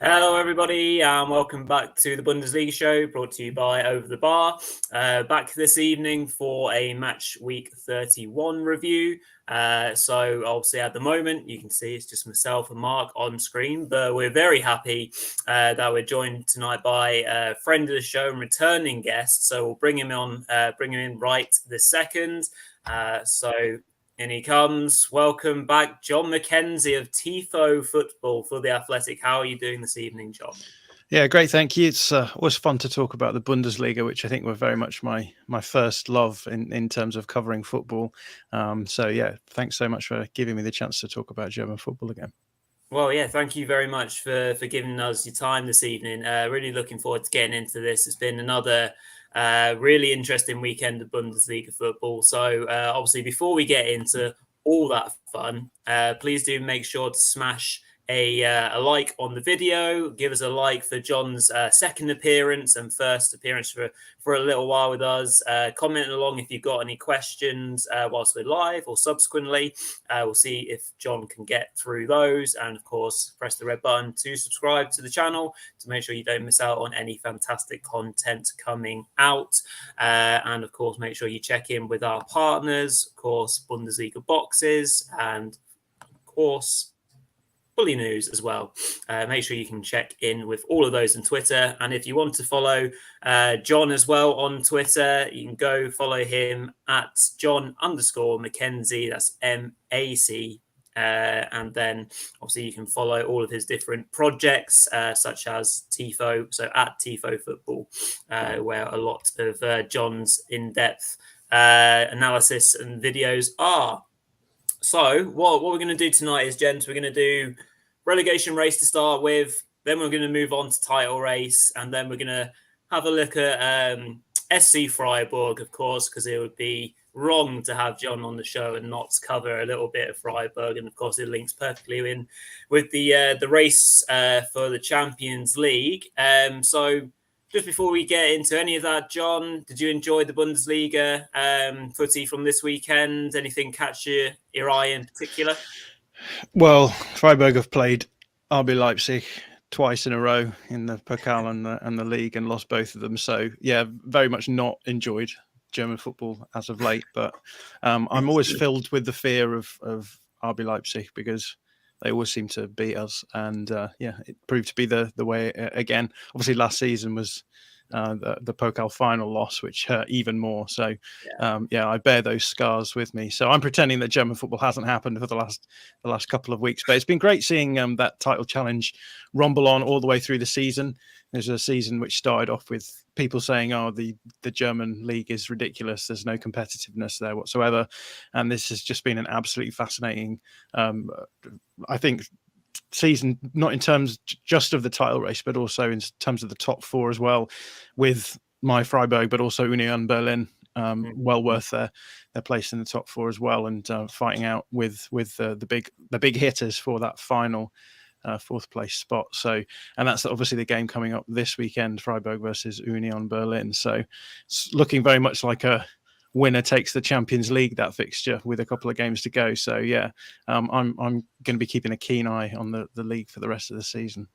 Hello, everybody, and welcome back to the Bundesliga Show, brought to you by Over the Bar. Back this evening for a match week 31 review. So, obviously, at the moment, you can see it's just myself and Mark on screen, but we're very happy that we're joined tonight by a friend of the show and returning guest. So, we'll bring him in right this second. In he comes. Welcome back, John McKenzie of Tifo Football for The Athletic. How are you doing this evening, John? Yeah, great. Thank you. It's always fun to talk about the Bundesliga, which I think were very much my first love in terms of covering football. Thanks so much for giving me the chance to talk about German football again. Well, yeah, thank you very much for giving us your time this evening. Really looking forward to getting into this. It's been another really interesting weekend of Bundesliga football. So, obviously, before we get into all that fun, please do make sure to smash a like on the video. Give us a like for John's second appearance and first appearance for a little while with us. Comment along if you've got any questions whilst we're live or subsequently. We'll see if John can get through those. And of course, press the red button to subscribe to the channel to make sure you don't miss out on any fantastic content coming out. And of course, make sure you check in with our partners, of course, Bundesliga Boxes, and of course, Bully News as well. Make sure you can check in with all of those on Twitter. And if you want to follow John as well on Twitter, you can go follow him at John_McKenzie. That's MAC. And then obviously you can follow all of his different projects, such as Tifo, so at Tifo Football, where a lot of John's in-depth analysis and videos are. So what we're going to do tonight is, gents, we're going to do relegation race to start with. Then we're going to move on to title race. And then we're going to have a look at SC Freiburg, of course, because it would be wrong to have John on the show and not cover a little bit of Freiburg. And of course, it links perfectly in with the race for the Champions League. So just before we get into any of that, John, did you enjoy the Bundesliga footy from this weekend? Anything catch your eye in particular? Well, Freiburg have played RB Leipzig twice in a row in the Pokal and the league and lost both of them. So, yeah, very much not enjoyed German football as of late. But I'm always filled with the fear of RB Leipzig because they always seem to beat us. And it proved to be the way again. Obviously, last season was the Pokal final loss, which hurt even more. So, I bear those scars with me. So I'm pretending that German football hasn't happened for the last couple of weeks. But it's been great seeing that title challenge rumble on all the way through the season. There's a season which started off with people saying, "Oh, the German league is ridiculous. There's no competitiveness there whatsoever," and this has just been an absolutely fascinating, I think, season, not in terms just of the title race, but also in terms of the top four as well, with my Freiburg, but also Union Berlin, well worth their place in the top four as well, and fighting out with the big hitters for that final fourth place spot. So, and that's obviously the game coming up this weekend, Freiburg versus Union Berlin. So it's looking very much like a winner takes the Champions League, that fixture, with a couple of games to go. So I'm going to be keeping a keen eye on the league for the rest of the season.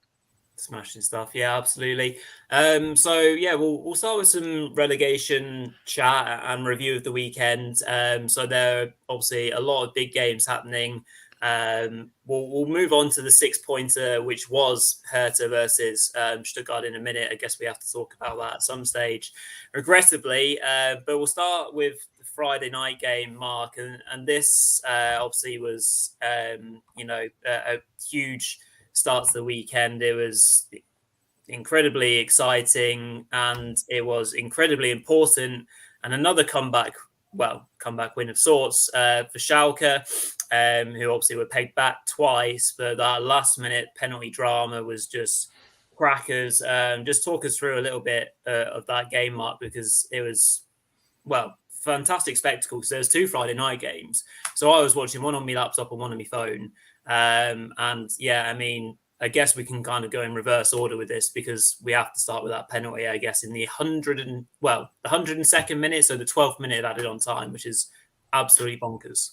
Smashing stuff. Yeah, absolutely. We'll start with some relegation chat and review of the weekend. So there are obviously a lot of big games happening. We'll move on to the 6-pointer, which was Hertha versus Stuttgart in a minute. I guess we have to talk about that at some stage, regrettably. But we'll start with the Friday night game, Mark. And this obviously was, a huge start to the weekend. It was incredibly exciting and it was incredibly important. And another comeback win of sorts for Schalke, who obviously were pegged back twice, but that last minute penalty drama was just crackers. Just talk us through a little bit of that game, Mark, because it was, fantastic spectacle, because there's 2 Friday night games. So I was watching one on my laptop and one on my phone. I guess we can kind of go in reverse order with this, because we have to start with that penalty, I guess, in the 102nd minute, so the 12th minute added on time, which is absolutely bonkers.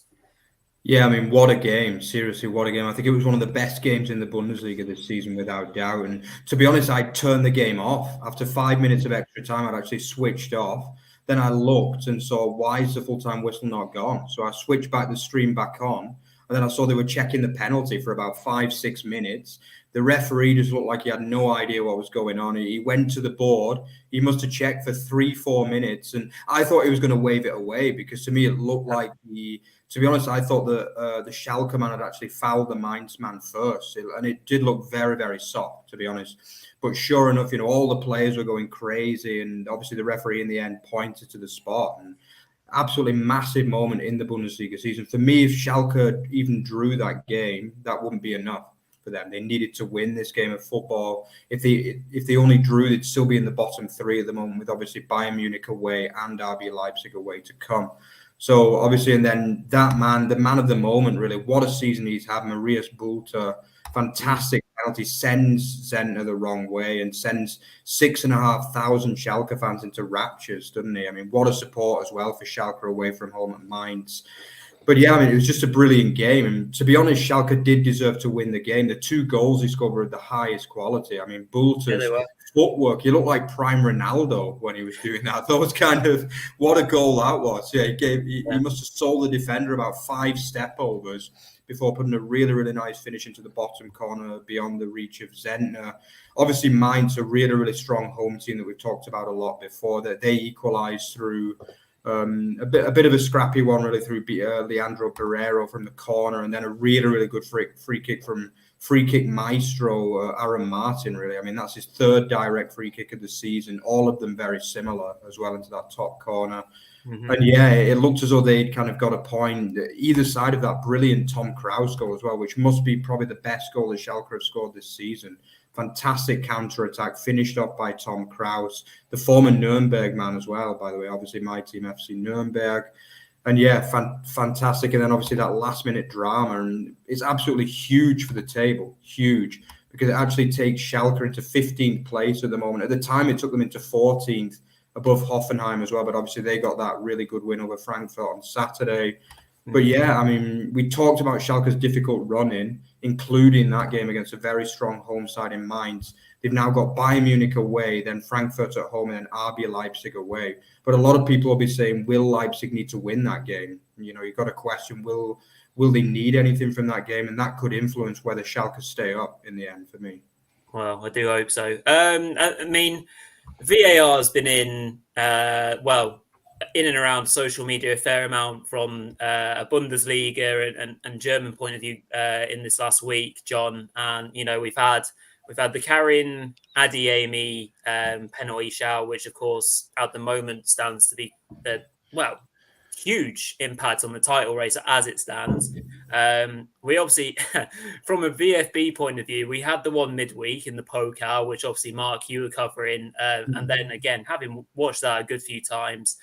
Yeah, I mean, what a game. Seriously, what a game. I think it was one of the best games in the Bundesliga this season, without doubt. And to be honest, I turned the game off. After 5 minutes of extra time, I'd actually switched off. Then I looked and saw, why is the full-time whistle not gone? So I switched back the stream back on. And then I saw they were checking the penalty for about 5-6 minutes. The referee just looked like he had no idea what was going on. He went to the board. He must have checked for 3-4 minutes. And I thought he was going to wave it away, because to me, it looked like to be honest, I thought that the Schalke man had actually fouled the Mainz man first, and it did look very, very soft, to be honest. But sure enough, all the players were going crazy, and obviously the referee in the end pointed to the spot. And absolutely massive moment in the Bundesliga season. For me, if Schalke even drew that game, that wouldn't be enough for them. They needed to win this game of football. If they only drew, they'd still be in the bottom three at the moment, with obviously Bayern Munich away and RB Leipzig away to come. So obviously, and then that man, the man of the moment, really, what a season he's had. Marius Bulter, fantastic penalty, sends Zentner the wrong way and sends 6,500 Schalke fans into raptures, doesn't he? I mean, what a support as well for Schalke away from home at Mainz. But yeah, I mean, it was just a brilliant game. And to be honest, Schalke did deserve to win the game. The 2 goals he scored were of the highest quality. I mean, Bulter's footwork, he looked like prime Ronaldo when he was doing that. That was kind of, what a goal that was. Yeah, he must have sold the defender about 5 step-overs before putting a really, really nice finish into the bottom corner beyond the reach of Zentner. Obviously, Mainz, a really, really strong home team that we've talked about a lot before, that they equalised through a bit of a scrappy one, really, through Leandro Barreiro from the corner, and then a really, really good free kick from free kick maestro Aaron Martin, really. I mean, that's his 3rd direct free kick of the season, all of them very similar as well, into that top corner. Mm-hmm. And yeah, it looked as though they'd kind of got a point either side of that brilliant Tom Krause goal as well, which must be probably the best goal that Schalke have scored this season. Fantastic counter-attack, finished off by Tom Krause, the former Nuremberg man as well, by the way, obviously my team, FC Nuremberg. And yeah, fantastic. And then obviously that last-minute drama, and it's absolutely huge for the table, huge, because it actually takes Schalke into 15th place at the moment. At the time, it took them into 14th, above Hoffenheim as well, but obviously they got that really good win over Frankfurt on Saturday. But yeah, I mean, we talked about Schalke's difficult run-in, including that game against a very strong home side in Mainz. They've now got Bayern Munich away, then Frankfurt at home, and then RB Leipzig away. But a lot of people will be saying, will Leipzig need to win that game? You've got to question, will they need anything from that game? And that could influence whether Schalke stay up in the end for me. Well, I do hope so. I mean, VAR has been in and around social media a fair amount from a Bundesliga and German point of view in this last week, John. And we've had the Karim Adeyemi penalty shout, which of course at the moment stands to be huge impact on the title race as it stands. We obviously, from a VFB point of view, we had the one midweek in the Pokal, which obviously Mark, you were covering, and then again, having watched that a good few times,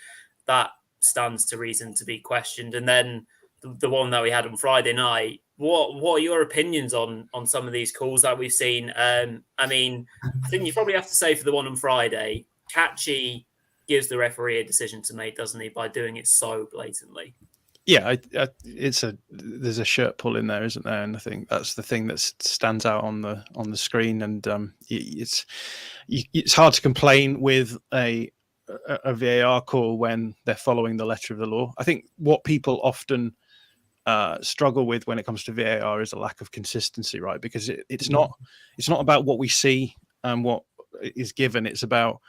that stands to reason to be questioned. And then the one that we had on Friday night, what are your opinions on some of these calls that we've seen? I mean, I think you probably have to say for the one on Friday, Catchy gives the referee a decision to make, doesn't he, by doing it so blatantly? Yeah, there's a shirt pull in there, isn't there? And I think that's the thing that stands out on the screen. And it's hard to complain with a VAR call when they're following the letter of the law. I think what people often struggle with when it comes to VAR is a lack of consistency, right? Because it's not about what we see and what is given. It's about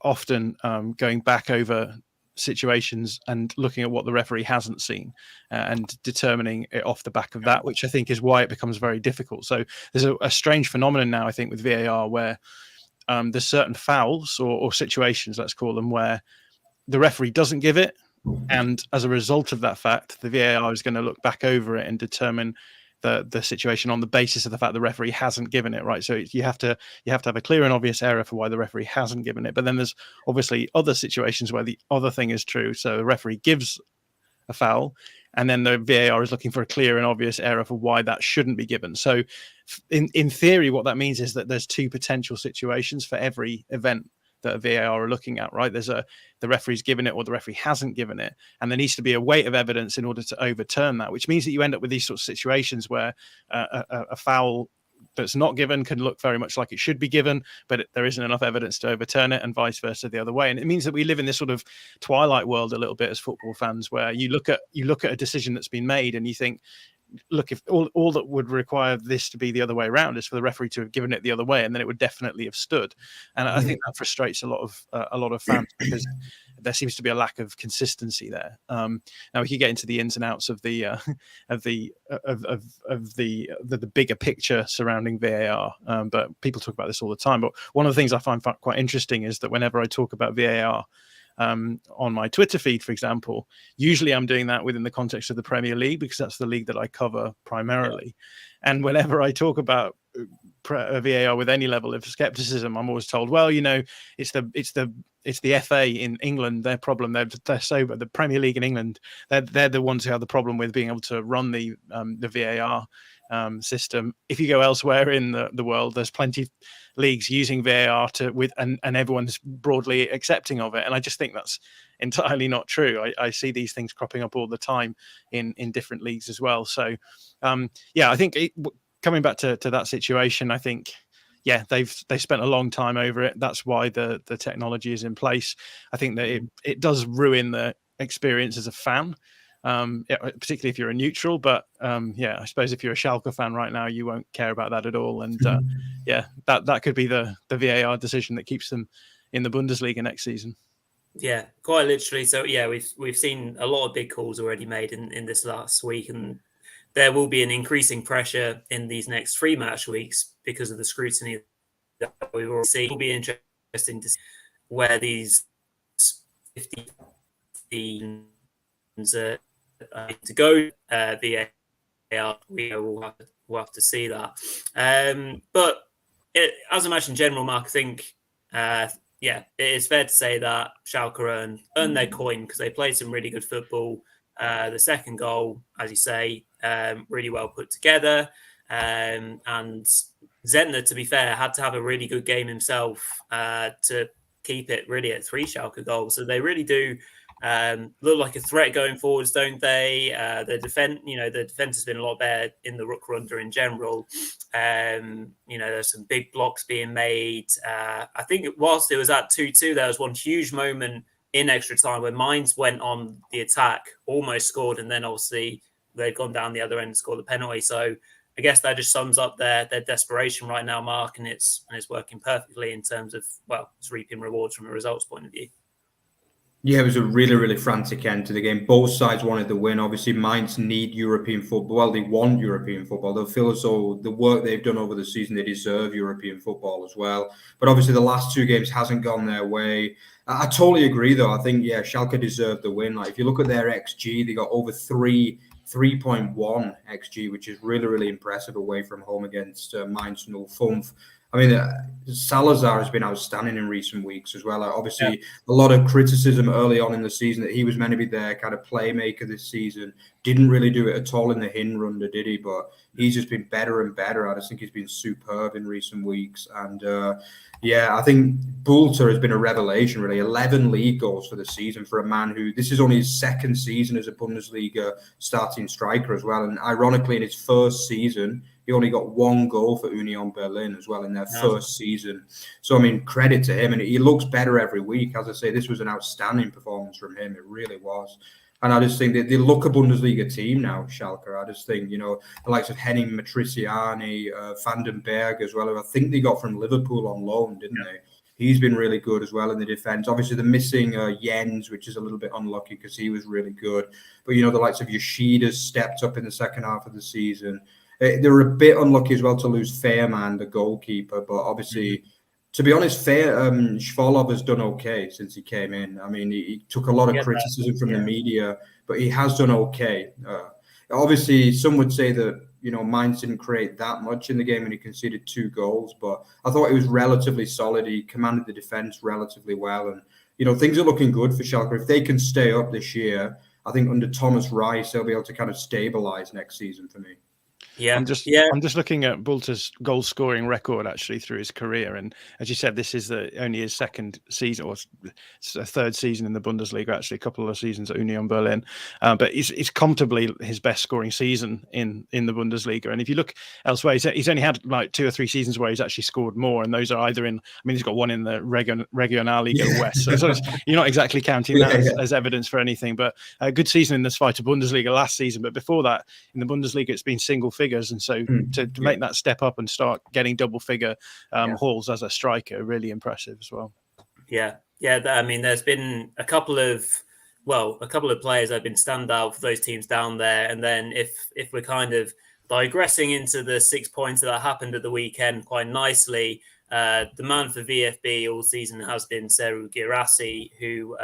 often going back over situations and looking at what the referee hasn't seen and determining it off the back of that, which I think is why it becomes very difficult. So there's a strange phenomenon now, I think, with VAR where there's certain fouls or situations, let's call them, where the referee doesn't give it. And as a result of that fact, the VAR is going to look back over it and determine the situation on the basis of the fact the referee hasn't given it, right? So you have to have a clear and obvious error for why the referee hasn't given it. But then there's obviously other situations where the other thing is true. So the referee gives a foul, and then the VAR is looking for a clear and obvious error for why that shouldn't be given. So in theory, what that means is that there's 2 potential situations for every event that a VAR are looking at, right? The referee's given it or the referee hasn't given it, and there needs to be a weight of evidence in order to overturn that, which means that you end up with these sorts of situations where a foul that's not given can look very much like it should be given, but there isn't enough evidence to overturn it, and vice versa the other way. And it means that we live in this sort of twilight world a little bit as football fans, where you look at a decision that's been made and you think, look, if all that would require this to be the other way around is for the referee to have given it the other way, and then it would definitely have stood. And I think that frustrates a lot of fans because there seems to be a lack of consistency there. Now we could get into the ins and outs of the bigger picture surrounding VAR, but people talk about this all the time. But one of the things I find quite interesting is that whenever I talk about VAR, on my Twitter feed, for example, usually I'm doing that within the context of the Premier League because that's the league that I cover primarily. And whenever I talk about VAR with any level of skepticism, I'm always told, well, it's the FA in England, their problem. They're sober. The Premier League in England, they're the ones who have the problem with being able to run the VAR system. If you go elsewhere in the world, there's plenty of leagues using VAR and everyone's broadly accepting of it. And I just think that's entirely not true. I see these things cropping up all the time in different leagues as well. So I think coming back to that situation, I think they spent a long time over it. That's why the technology is in place. I think that it does ruin the experience as a fan. Particularly if you're a neutral, but I suppose if you're a Schalke fan right now, you won't care about that at all. And that could be the VAR decision that keeps them in the Bundesliga next season. Yeah, quite literally. So we've seen a lot of big calls already made in this last week, and there will be an increasing pressure in these next 3 match weeks because of the scrutiny that we've already seen. It will be interesting to see where these 50 teams to go VAR. We'll have to see that. But as a match in general, Mark, I think it is fair to say that Schalke earned their coin because they played some really good football. The second goal, as you say, really well put together. And Zentner, to be fair, had to have a really good game himself to keep it really at 3 Schalke goals. So they really do look like a threat going forwards, don't they? The defense has been a lot better in the Rückrunde in general. There's some big blocks being made. I think whilst it was at 2-2, there was one huge moment in extra time where Mainz went on the attack, almost scored, and then obviously they've gone down the other end and scored the penalty. So I guess that just sums up their desperation right now, Mark, and it's working perfectly in terms of, it's reaping rewards from a results point of view. Yeah, it was a really, really frantic end to the game. Both sides wanted the win. Obviously, Mainz need European football. Well, they want European football. They'll feel as though the work they've done over the season, they deserve European football as well. But obviously, the last 2 games hasn't gone their way. I totally agree, though. I think, Schalke deserved the win. Like, if you look at their XG, they got over 3.1 XG, which is really, really impressive away from home against Mainz 05. I mean, Salazar has been outstanding in recent weeks as well. Obviously, a lot of criticism early on in the season that he was meant to be their kind of playmaker this season. Didn't really do it at all in the Hinrunde, did he? But he's just been better and better. I just think he's been superb in recent weeks. And I think Bulter has been a revelation, really. 11 league goals for the season for a man who, this is only his 2nd season as a Bundesliga starting striker as well. And ironically, in his 1st season, he only got 1 goal for Union Berlin as well in their 1st season. So, I mean, credit to him. And he looks better every week. As I say, this was an outstanding performance from him. It really was. And I just think that they look a Bundesliga team now, Schalke. I just think, the likes of Henning Matriciani, Van den Berg as well, who I think they got from Liverpool on loan, didn't they? He's been really good as well in the defence. Obviously, they're missing Jens, which is a little bit unlucky because he was really good. But, the likes of Yoshida's stepped up in the second half of the season. They were a bit unlucky as well to lose Fairman, the goalkeeper. But obviously, to be honest, Schwolow has done okay since he came in. I mean, he took a lot of criticism from the media, but he has done okay. Obviously, some would say that, Mainz didn't create that much in the game and he conceded 2 goals. But I thought he was relatively solid. He commanded the defence relatively well. And, things are looking good for Schalke. If they can stay up this year, I think under Thomas Reis, they'll be able to kind of stabilise next season for me. Yeah, I'm just looking at Bulter's goal scoring record actually through his career, and as you said, this is only his second season, or it's a third season in the Bundesliga. Actually, a couple of seasons at Union Berlin, but it's comfortably his best scoring season in the Bundesliga. And if you look elsewhere, he's only had like 2 or 3 seasons where he's actually scored more, and those are either in. I mean, he's got one in the Regionalliga West, so you're not exactly counting that as evidence for anything. But a good season in the Zweite Bundesliga last season, but before that in the Bundesliga, it's been single figures. And so to make that step up and start getting double figure hauls as a striker, really impressive as well. Yeah. I mean, there's been a couple of players that have been standout for those teams down there. And then if we're kind of digressing into the 6 points that happened at the weekend quite nicely, the man for VfB all season has been Serhou Guirassy, who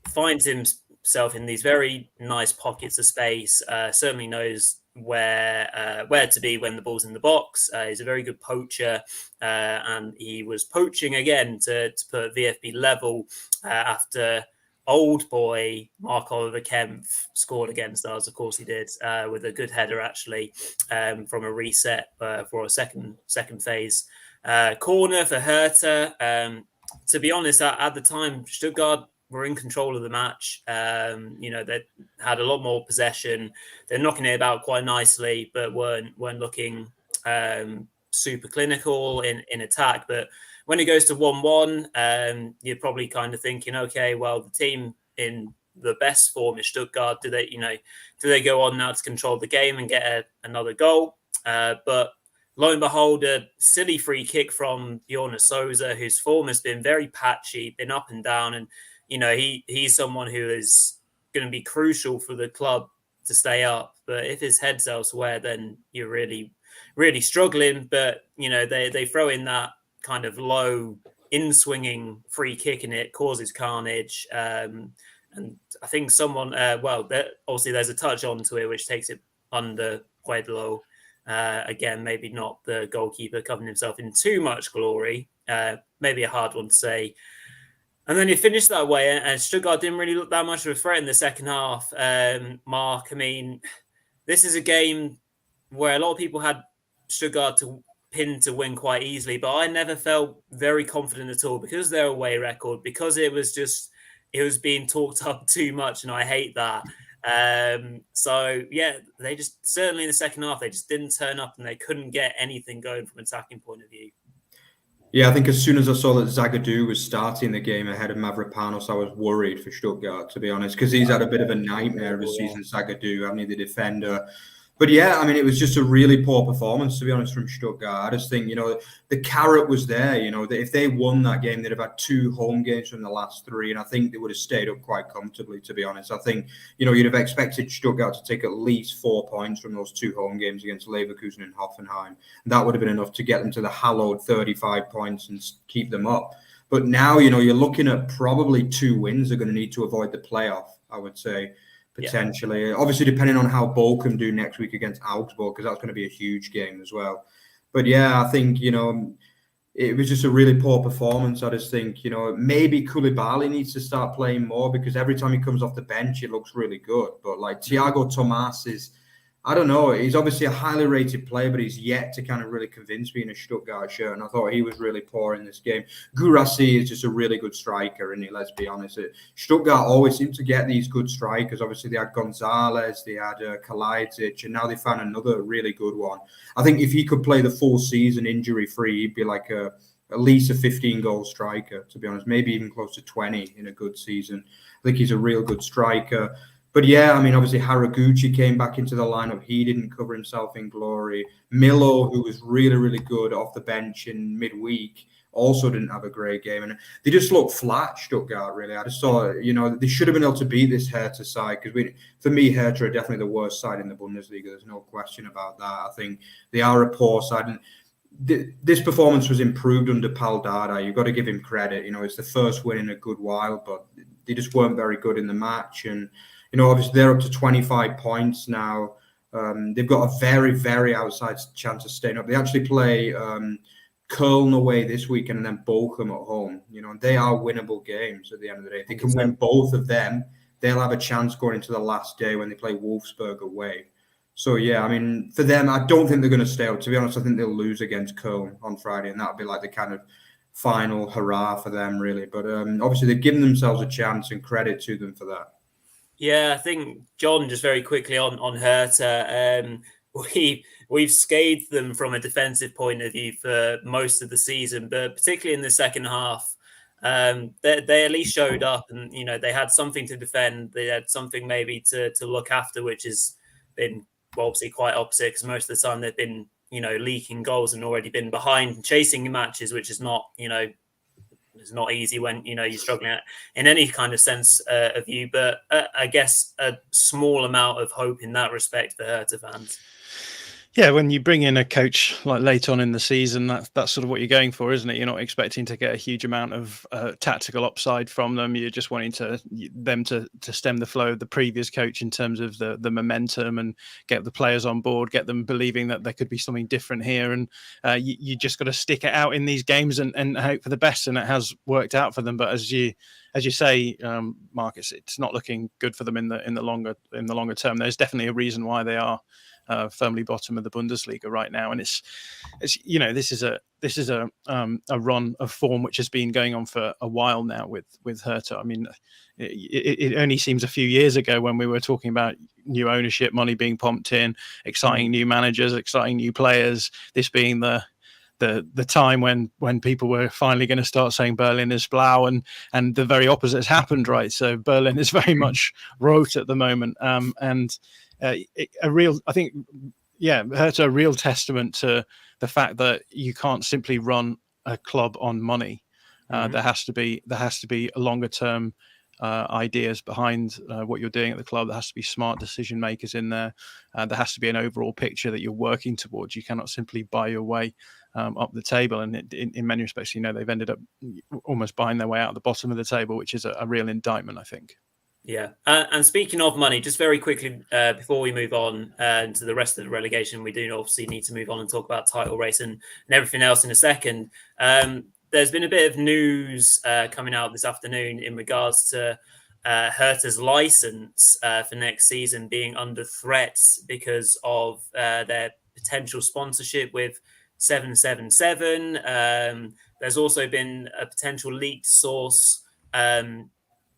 finds himself in these very nice pockets of space, certainly knows where to be when the ball's in the box. He's a very good poacher, and he was poaching again to put VfB level after old boy Marc-Oliver Kempf scored against us. Of course he did, with a good header actually, from a reset for a second phase corner for Hertha. To be honest, at the time, Stuttgart were in control of the match. They had a lot more possession. They're knocking it about quite nicely, but weren't looking super clinical in attack. But when it goes to 1-1, you're probably kind of thinking, okay, well, the team in the best form is Stuttgart. Do they go on now to control the game and get another goal? But lo and behold, a silly free kick from Jonas Souza, whose form has been very patchy, been up and down, and he's someone who is going to be crucial for the club to stay up. But if his head's elsewhere, then you're really, really struggling. But, they throw in that kind of low in-swinging free kick and it causes carnage. And I think someone, obviously there's a touch onto it, which takes it under quite low. Again, maybe not the goalkeeper covering himself in too much glory. Maybe a hard one to say. And then it finished that way, and Stuttgart didn't really look that much of a threat in the second half. Mark, I mean, this is a game where a lot of people had Stuttgart to pin to win quite easily, but I never felt very confident at all because of their away record, because it was being talked up too much, and I hate that. They just, certainly in the second half, they just didn't turn up and they couldn't get anything going from an attacking point of view. Yeah, I think as soon as I saw that Zagadou was starting the game ahead of Mavropanos, I was worried for Stuttgart, to be honest, because he's had a bit of a nightmare of a season, Zagadou, having the defender. But yeah, I mean, it was just a really poor performance, to be honest, from Stuttgart. I just think, the carrot was there. If they won that game, they'd have had 2 home games from the last 3, and I think they would have stayed up quite comfortably, to be honest. I think, you'd have expected Stuttgart to take at least 4 points from those 2 home games against Leverkusen and Hoffenheim. That would have been enough to get them to the hallowed 35 points and keep them up. But now, you're looking at probably 2 wins they're going to need to avoid the playoff, I would say. Potentially, yeah. Obviously, depending on how Bochum do next week against Augsburg, because that's going to be a huge game as well. But yeah, I think, it was just a really poor performance. I just think, maybe Koulibaly needs to start playing more, because every time he comes off the bench, it looks really good. But like Thiago Tomas is, I don't know, he's obviously a highly rated player, but he's yet to kind of really convince me in a Stuttgart shirt. And I thought he was really poor in this game. Guirassy is just a really good striker, and let's be honest. Stuttgart always seem to get these good strikers. Obviously, they had Gonzalez, they had Kalajdzic, and now they found another really good one. I think if he could play the full season injury-free, he'd be like at least a 15-goal striker, to be honest. Maybe even close to 20 in a good season. I think he's a real good striker. But yeah, I mean, obviously Haraguchi came back into the lineup. He didn't cover himself in glory. Milo, who was really, really good off the bench in midweek, also didn't have a great game. And they just looked flat, Stuttgart, really. I just saw, they should have been able to beat this Hertha side, because for me, Hertha are definitely the worst side in the Bundesliga. There's no question about that. I think they are a poor side. And this performance was improved under Pal Dardai. You've got to give him credit. It's the first win in a good while, but they just weren't very good in the match. And obviously they're up to 25 points now. They've got a very, very outside chance of staying up. They actually play Köln away this weekend and then Bochum at home. They are winnable games at the end of the day. If they can win both of them, they'll have a chance going into the last day when they play Wolfsburg away. So, yeah, I mean, for them, I don't think they're going to stay out. To be honest, I think they'll lose against Köln on Friday, and that'll be like the kind of final hurrah for them, really. But obviously, they've given themselves a chance, and credit to them for that. Yeah, I think, John, just very quickly on Hertha, we've scathed them from a defensive point of view for most of the season, but particularly in the second half, they at least showed up, and they had something to defend. They had something maybe to look after, which has been obviously quite opposite, because most of the time they've been leaking goals and already been behind and chasing matches, which is not it's not easy when you're struggling in any kind of sense of view. But I guess a small amount of hope in that respect for Hertha fans. Yeah, when you bring in a coach like late on in the season, that's sort of what you're going for, isn't it? You're not expecting to get a huge amount of tactical upside from them. You're just wanting them to stem the flow of the previous coach in terms of the momentum and get the players on board, get them believing that there could be something different here. And you just got to stick it out in these games and hope for the best. And it has worked out for them. But as you say, Marcus, it's not looking good for them in the longer term. There's definitely a reason why they are firmly bottom of the Bundesliga right now, and it's this is a run of form which has been going on for a while now with Hertha. I mean, it only seems a few years ago when we were talking about new ownership, money being pumped in, exciting new managers, exciting new players. This being the time when people were finally going to start saying Berlin is blau, and the very opposite has happened, right? So Berlin is very much rot at the moment, and Hertha a real testament to the fact that you can't simply run a club on money. There has to be a longer term ideas behind what you're doing at the club. There has to be smart decision makers in there. There has to be an overall picture that you're working towards. You cannot simply buy your way up the table. And in many respects, they've ended up almost buying their way out of the bottom of the table, which is a real indictment, I think. Yeah. And speaking of money, just very quickly, before we move on to the rest of the relegation, we do obviously need to move on and talk about title race and everything else in a second. There's been a bit of news coming out this afternoon in regards to Hertha's license for next season being under threat because of their potential sponsorship with 777. There's also been a potential leaked source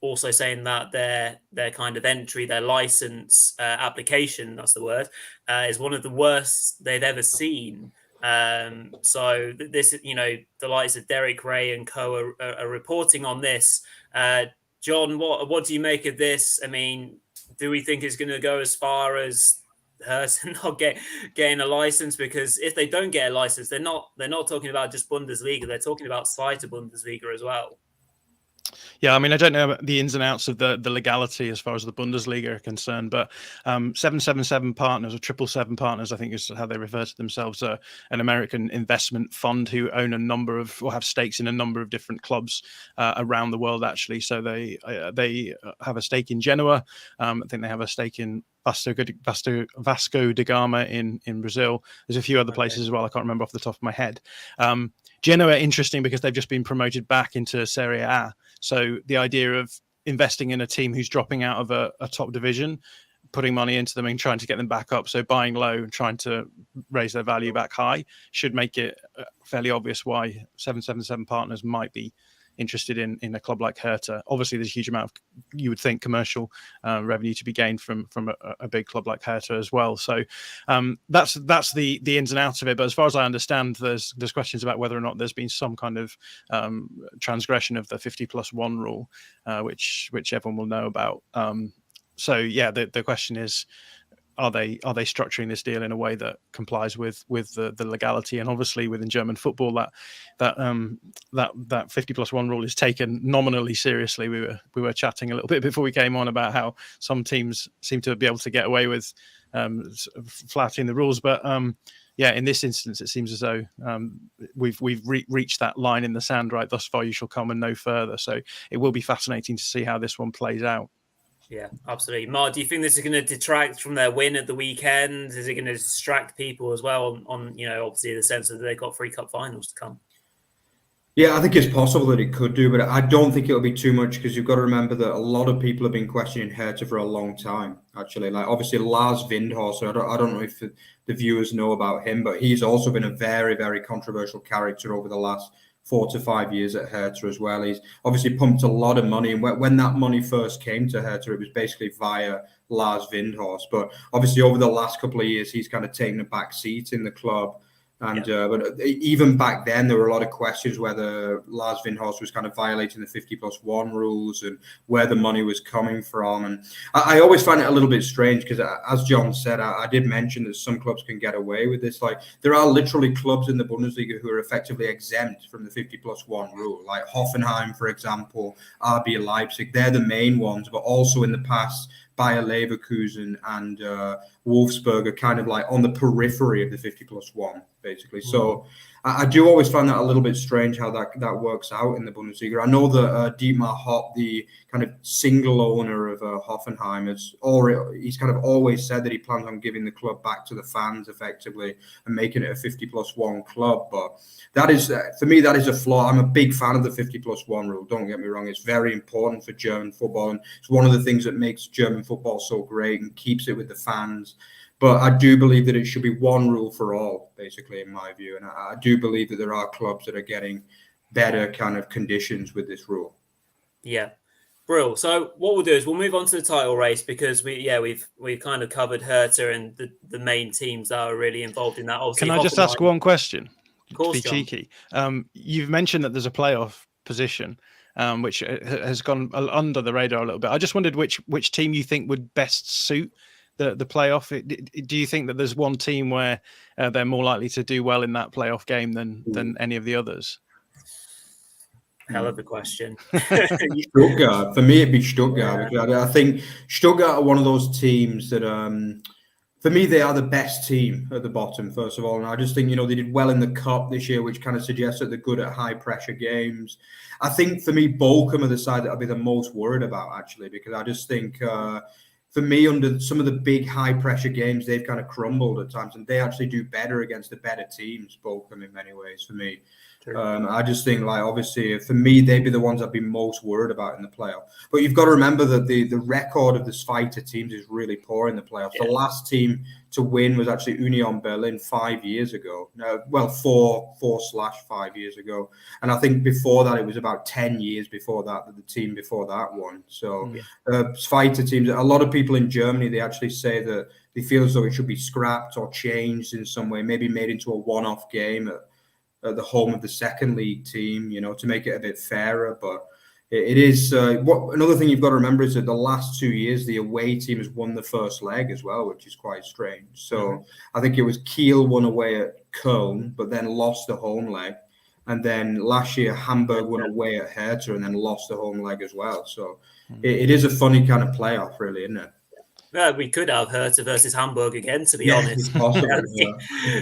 also saying that their kind of entry, their license application, that's the word, is one of the worst they've ever seen. So this, the likes of Derek Ray and co are reporting on this. John, what do you make of this? I mean, do we think it's going to go as far as Hertha not getting a license? Because if they don't get a license, they're not talking about just Bundesliga. They're talking about Zweite Bundesliga as well. Yeah, I mean, I don't know the ins and outs of the legality as far as the Bundesliga are concerned, but 777 Partners or 777 Partners, I think is how they refer to themselves, an American investment fund who own a number of, or have stakes in a number of different clubs around the world, actually. So they have a stake in Genoa. I think they have a stake in Vasco da Gama in Brazil. There's a few other places as well. I can't remember off the top of my head. Genoa, interesting because they've just been promoted back into Serie A. So the idea of investing in a team who's dropping out of a top division, putting money into them and trying to get them back up, so buying low and trying to raise their value back high, should make it fairly obvious why 777 Partners might be interested in a club like Hertha. Obviously, there's a huge amount of, you would think, commercial revenue to be gained from a big club like Hertha as well. So that's the ins and outs of it. But as far as I understand, there's questions about whether or not there's been some kind of transgression of the 50+1 rule, which everyone will know about. So yeah, the question is, are they structuring this deal in a way that complies with the legality? And obviously within German football, that 50+1 rule is taken nominally seriously. We were chatting a little bit before we came on about how some teams seem to be able to get away with flouting the rules, but yeah, in this instance, it seems as though we've reached that line in the sand. Right, thus far you shall come and no further. So it will be fascinating to see how this one plays out. Yeah, absolutely. Mark, do you think this is going to detract from their win at the weekend? Is it going to distract people as well on obviously the sense that they've got 3 cup finals to come? Yeah, I think it's possible that it could do, but I don't think it'll be too much because you've got to remember that a lot of people have been questioning Hertha for a long time. Actually, like obviously Lars Windhorst, I don't know if the viewers know about him, but he's also been a very, very controversial character over the last 4 to 5 years at Hertha as well. He's obviously pumped a lot of money, and when that money first came to Hertha, it was basically via Lars Windhorst. But obviously, over the last couple of years, he's kind of taken a back seat in the club. And but even back then, there were a lot of questions whether Lars Windhorst was kind of violating the 50+1 rules and where the money was coming from. And I always find it a little bit strange because, as John said, I did mention that some clubs can get away with this. Like there are literally clubs in the Bundesliga who are effectively exempt from the 50+1 rule, like Hoffenheim, for example, RB Leipzig. They're the main ones, but also in the past, Bayer Leverkusen and Wolfsburg are kind of like on the periphery of the 50+1, basically. So I do always find that a little bit strange how that works out in the Bundesliga. I know that Dietmar Hopp, the kind of single owner of Hoffenheim, he's kind of always said that he plans on giving the club back to the fans effectively and making it a 50+1 club. But that is, for me, that is a flaw. I'm a big fan of the 50+1 rule. Don't get me wrong. It's very important for German football. And it's one of the things that makes German football so great and keeps it with the fans. But I do believe that it should be one rule for all, basically, in my view. And I do believe that there are clubs that are getting better kind of conditions with this rule. Yeah. Brill. So what we'll do is we'll move on to the title race because we've kind of covered Hertha and the main teams that are really involved in that. Obviously, can I just ask one question? Of course, to be cheeky. You've mentioned that there's a playoff position, which has gone under the radar a little bit. I just wondered which team you think would best suit the playoff. Do you think that there's one team where they're more likely to do well in that playoff game than any of the others? Hell of a question. Stuttgart. For me, it'd be Stuttgart. Yeah. I think Stuttgart are one of those teams that, for me, they are the best team at the bottom, first of all. And I just think, they did well in the Cup this year, which kind of suggests that they're good at high-pressure games. I think, for me, Bochum are the side that I'll be the most worried about, actually, because I just think... for me, under some of the big high-pressure games, they've kind of crumbled at times, and they actually do better against the better teams, Bochum, in many ways, for me. I just think, obviously, for me, they'd be the ones I'd be most worried about in the playoff. But you've got to remember that the record of the fighter teams is really poor in the playoffs. Yeah. The last team to win was actually Union Berlin 5 years ago. 4/5 years ago. And I think before that, it was about 10 years before that the team before that won. So fighter teams, a lot of people in Germany, they actually say that they feel as though it should be scrapped or changed in some way, maybe made into a one-off game at the home of the second league team, to make it a bit fairer. But it is another thing you've got to remember is that the last 2 years, the away team has won the first leg as well, which is quite strange. So I think it was Kiel won away at Köln, but then lost the home leg. And then last year, Hamburg won away at Hertha and then lost the home leg as well. So it is a funny kind of playoff, really, isn't it? Well, we could have Hertha versus Hamburg again, to be honest. It's possible,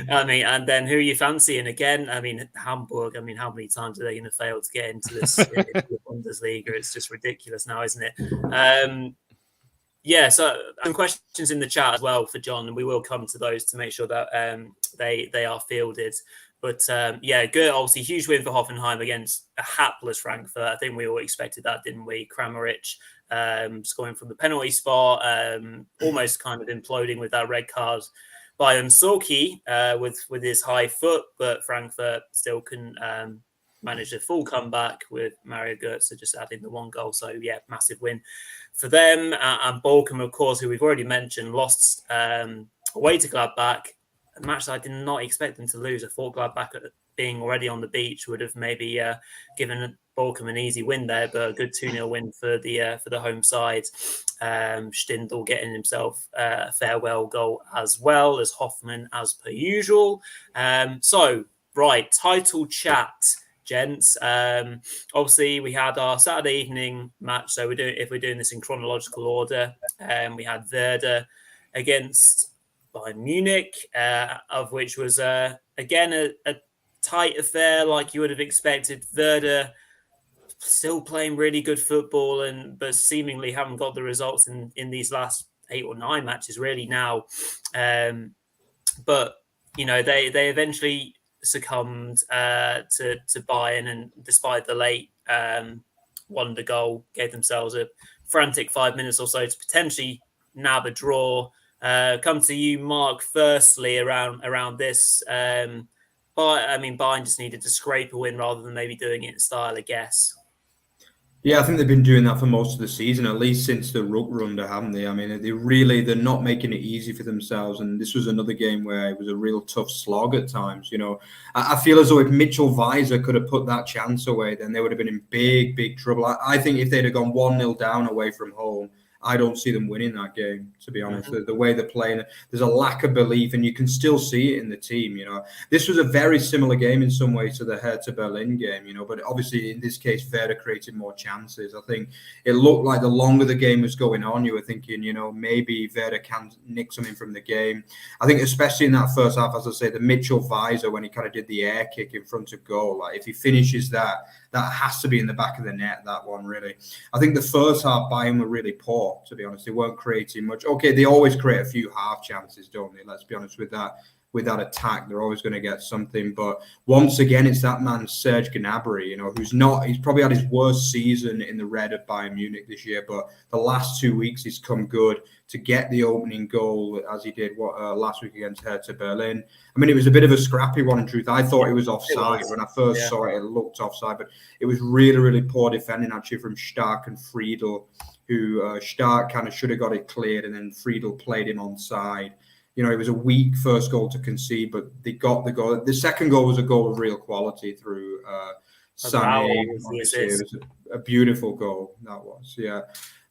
I mean, and then who are you fancying again? I mean, Hamburg, how many times are they going to fail to get into this Bundesliga? It's just ridiculous now, isn't it? So some questions in the chat as well for John, and we will come to those to make sure that they are fielded. But good. Obviously, huge win for Hoffenheim against a hapless Frankfurt. I think we all expected that, didn't we? Kramaric scoring from the penalty spot, almost kind of imploding with that red card by Umsorki with his high foot, but Frankfurt still couldn't manage a full comeback with Mario Götze just adding the one goal. So, massive win for them. And Bochum, of course, who we've already mentioned, lost away to Gladbach. A match that I did not expect them to lose. I thought Gladbach, being already on the beach, would have maybe given Bochum an easy win there, but a good 2-0 win for the home side. Stindl getting himself a farewell goal as well as Hoffmann as per usual. Title chat, gents. Obviously, we had our Saturday evening match, so if we're doing this in chronological order, we had Werder against Bayern Munich, of which was again a tight affair like you would have expected. Werder still playing really good football, but seemingly haven't got the results in these last 8 or 9 matches really now. But they eventually succumbed to Bayern, and despite the late wonder goal, gave themselves a frantic 5 minutes or so to potentially nab a draw. Come to you, Mark, firstly around this. Bayern just needed to scrape a win rather than maybe doing it in style, I guess. Yeah, I think they've been doing that for most of the season, at least since the Rückrunde, haven't they? I mean, they're not making it easy for themselves. And this was another game where it was a real tough slog at times. You know, I feel as though if Mitchell Weiser could have put that chance away, then they would have been in big, big trouble. I think if they'd have gone 1-0 down away from home, I don't see them winning that game, to be honest. The way they're playing, there's a lack of belief, and you can still see it in the team. You know, this was a very similar game in some ways to the Hertha Berlin game, you know, but obviously in this case, Werder created more chances. I think it looked like the longer the game was going on, you were thinking, you know, maybe Werder can nick something from the game. I think especially in that first half, as I say, the Mitchell Weiser, when he kind of did the air kick in front of goal, like if he finishes that has to be in the back of the net, that one, really. I think the first half, Bayern were really poor, to be honest. They weren't creating much. Okay, they always create a few half chances, don't they? Let's be honest with that. With that attack, they're always going to get something. But once again, it's that man, Serge Gnabry, you know, he's probably had his worst season in the red of Bayern Munich this year. But the last 2 weeks, he's come good to get the opening goal, as he did last week against Hertha Berlin. I mean, it was a bit of a scrappy one, in truth. I thought it was offside. When I first saw it, it looked offside. But it was really, really poor defending, actually, from Stark and Friedel, who Stark kind of should have got it cleared, and then Friedel played him onside. You know, it was a weak first goal to concede, but they got the goal. The second goal was a goal of real quality through Sané. It was a beautiful goal, that was, yeah.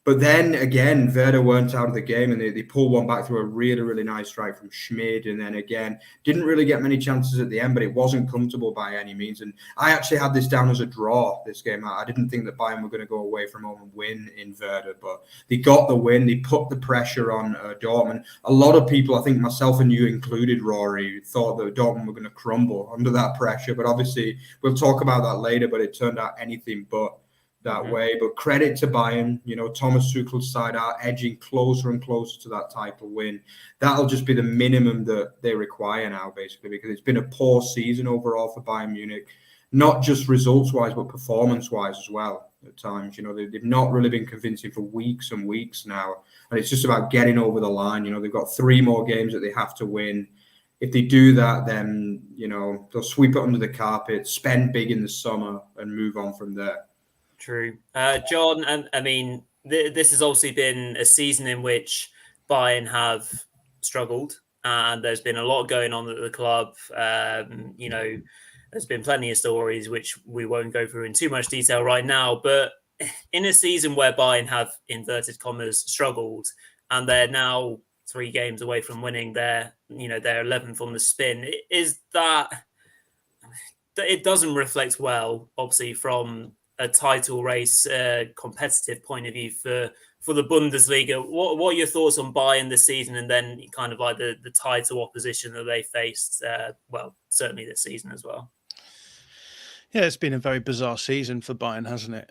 But then again, Werder weren't out of the game, and they pulled one back through a really, really nice strike from Schmid. And then again, didn't really get many chances at the end, but it wasn't comfortable by any means. And I actually had this down as a draw, this game. I didn't think that Bayern were going to go away from home and win in Werder, but they got the win. They put the pressure on Dortmund. A lot of people, I think myself and you included, Rory, thought that Dortmund were going to crumble under that pressure. But obviously, we'll talk about that later, but it turned out anything but that way. But credit to Bayern, you know, Thomas Tuchel's side are edging closer and closer to that title win. That'll just be the minimum that they require now, basically, because it's been a poor season overall for Bayern Munich, not just results-wise, but performance-wise as well at times. You know, they've not really been convincing for weeks and weeks now, and it's just about getting over the line. You know, they've got 3 more games that they have to win. If they do that, then, you know, they'll sweep it under the carpet, spend big in the summer, and move on from there. True. John, I mean, this has obviously been a season in which Bayern have struggled, and there's been a lot going on at the club. You know, there's been plenty of stories which we won't go through in too much detail right now, but in a season where Bayern have, inverted commas, struggled, and they're now 3 games away from winning their 11th on the spin, is that it doesn't reflect well, obviously, from a title race competitive point of view for the Bundesliga. What are your thoughts on Bayern this season, and then kind of like the title opposition that they faced, certainly this season as well? Yeah, it's been a very bizarre season for Bayern, hasn't it?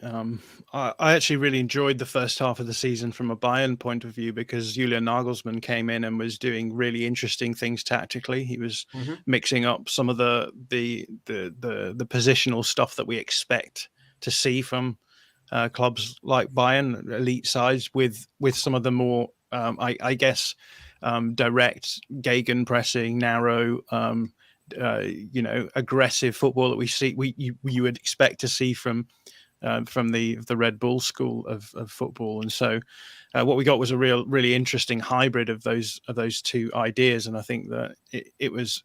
I actually really enjoyed the first half of the season from a Bayern point of view, because Julian Nagelsmann came in and was doing really interesting things tactically. He was mixing up some of the positional stuff that we expect to see from clubs like Bayern, elite sides, with some of the more, I guess, direct Gegenpressing, narrow, aggressive football that we see. You would expect to see from the Red Bull school of football, and so what we got was a really interesting hybrid of those 2 ideas, and I think that it was.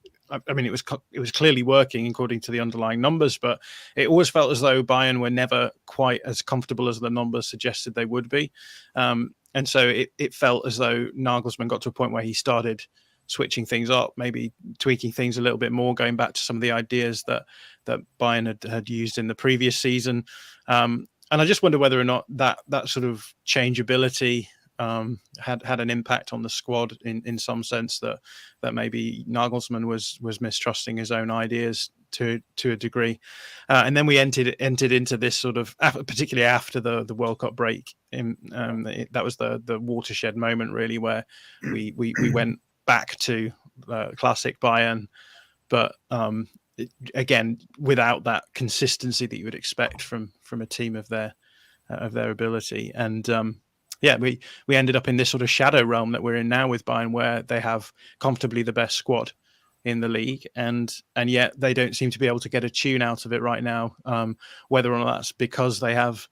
I mean, it was clearly working according to the underlying numbers, but it always felt as though Bayern were never quite as comfortable as the numbers suggested they would be. And so it felt as though Nagelsmann got to a point where he started switching things up, maybe tweaking things a little bit more, going back to some of the ideas that Bayern had used in the previous season. And I just wonder whether or not that sort of changeability had an impact on the squad in some sense, that maybe Nagelsmann was mistrusting his own ideas to a degree, and then we entered into this sort of, particularly after the World Cup break. That was the watershed moment, really, where we went back to classic Bayern, but again, without that consistency that you would expect from a team of their ability. And we ended up in this sort of shadow realm that we're in now with Bayern, where they have comfortably the best squad in the league, and yet they don't seem to be able to get a tune out of it right now. Whether or not that's because they have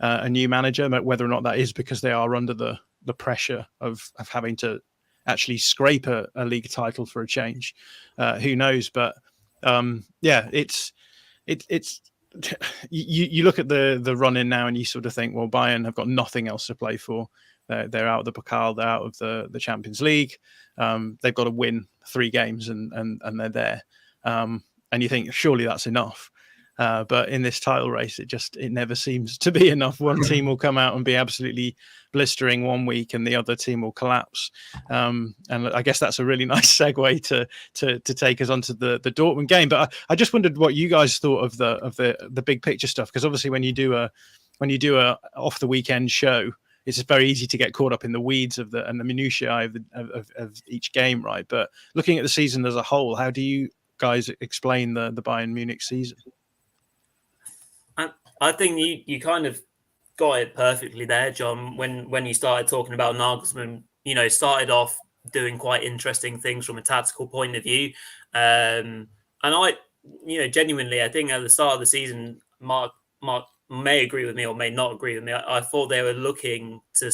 a new manager, but whether or not that is because they are under the pressure of having to actually scrape a league title for a change, who knows? But it's you look at the run in now and you sort of think, well, Bayern have got nothing else to play for. They're out of the Pokal, they're out of the Champions League. They've got to win 3 games and they're there. And you think surely that's enough. But in this title race, it never seems to be enough. One team will come out and be absolutely blistering one week, and the other team will collapse. And I guess that's a really nice segue to take us onto the Dortmund game. But I just wondered what you guys thought of the big picture stuff, because obviously when you do a off the weekend show, it's just very easy to get caught up in the weeds and the minutiae of each game, right? But looking at the season as a whole, how do you guys explain the Bayern Munich season? I think you kind of got it perfectly there, John, when you started talking about Nagelsmann. Started off doing quite interesting things from a tactical point of view. And I, genuinely, I think at the start of the season, Mark may agree with me or may not agree with me. I thought they were looking to,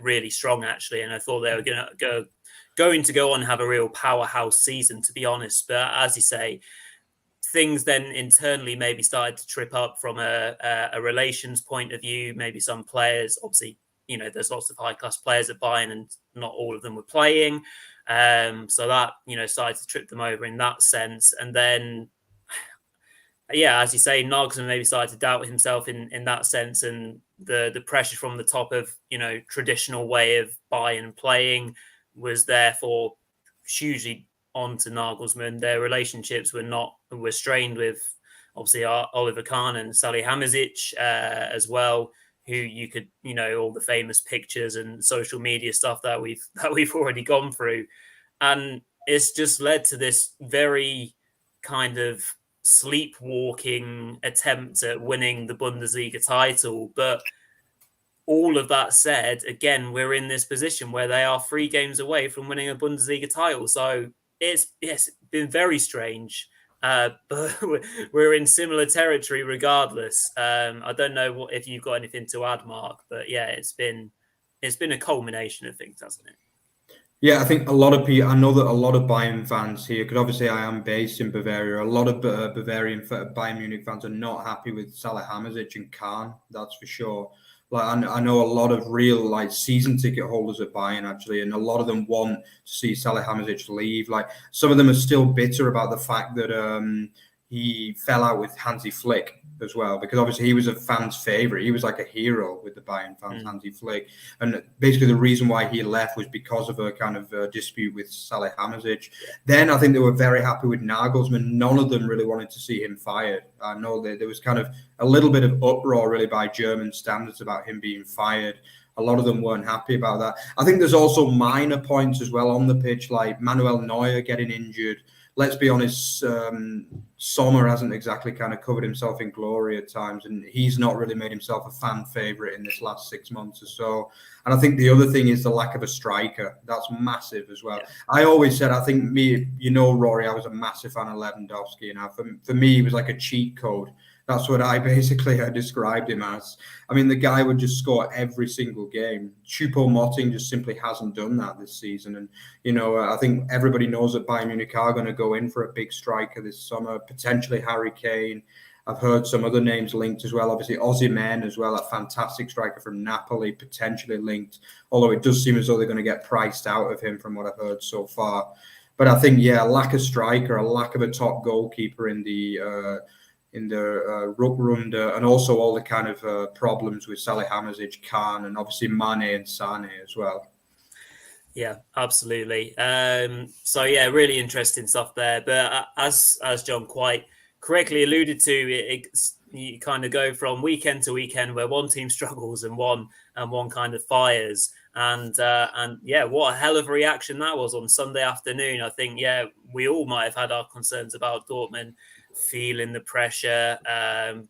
really strong, actually. And I thought they were going to go on and have a real powerhouse season, to be honest. But as you say, things then internally maybe started to trip up from a relations point of view. Maybe some players, obviously, there's lots of high-class players at Bayern and not all of them were playing. So that, started to trip them over in that sense. And then, as you say, Nagelsmann maybe started to doubt himself in that sense. And the pressure from the top of, traditional way of Bayern playing was therefore hugely onto Nagelsmann. Their relationships were strained with obviously Oliver Kahn and Salihamidzic as well, who you could, all the famous pictures and social media stuff that we've already gone through. And it's just led to this very kind of sleepwalking attempt at winning the Bundesliga title. But all of that said, again, we're in this position where they are 3 games away from winning a Bundesliga title. So it's been very strange, but we're in similar territory regardless. I don't know if you've got anything to add, Mark, but it's been a culmination of things, hasn't it? Yeah, I think a lot of people, I know that a lot of Bayern fans here, because obviously I am based in Bavaria, a lot of Bavarian Bayern Munich fans are not happy with Salihamidzic and Kahn, that's for sure. Like I know a lot of real season ticket holders at Bayern actually, and a lot of them want to see Salihamidzic leave. Like some of them are still bitter about the fact that he fell out with Hansi Flick as well, because obviously he was a fan's favorite. He was like a hero with the Bayern fans, Hansi Flick. And basically the reason why he left was because of a kind of dispute with Salihamidzic. Then I think they were very happy with Nagelsmann. None of them really wanted to see him fired. I know there was kind of a little bit of uproar really by German standards about him being fired. A lot of them weren't happy about that. I think there's also minor points as well on the pitch, like Manuel Neuer getting injured. Let's be honest, Sommer hasn't exactly kind of covered himself in glory at times, and he's not really made himself a fan favourite in this last 6 months or so. And I think the other thing is the lack of a striker. That's massive as well. Yeah. I always said, I think Rory, I was a massive fan of Lewandowski, and for me, he was like a cheat code. That's what I basically described him as. I mean, the guy would just score every single game. Choupo-Moting just simply hasn't done that this season. And, I think everybody knows that Bayern Munich are going to go in for a big striker this summer, potentially Harry Kane. I've heard some other names linked as well. Obviously, Osimhen as well, a fantastic striker from Napoli, potentially linked. Although it does seem as though they're going to get priced out of him from what I've heard so far. But I think, a lack of striker, a lack of a top goalkeeper in the Rückrunde, and also all the kind of problems with Salihamidzic, Kahn, and obviously Mane and Sane as well. Yeah, absolutely. Really interesting stuff there. But as John quite correctly alluded to, you kind of go from weekend to weekend where one team struggles and one and one kind of fires. And yeah, what a hell of a reaction that was on Sunday afternoon. I think, yeah, we all might have had our concerns about Dortmund feeling the pressure,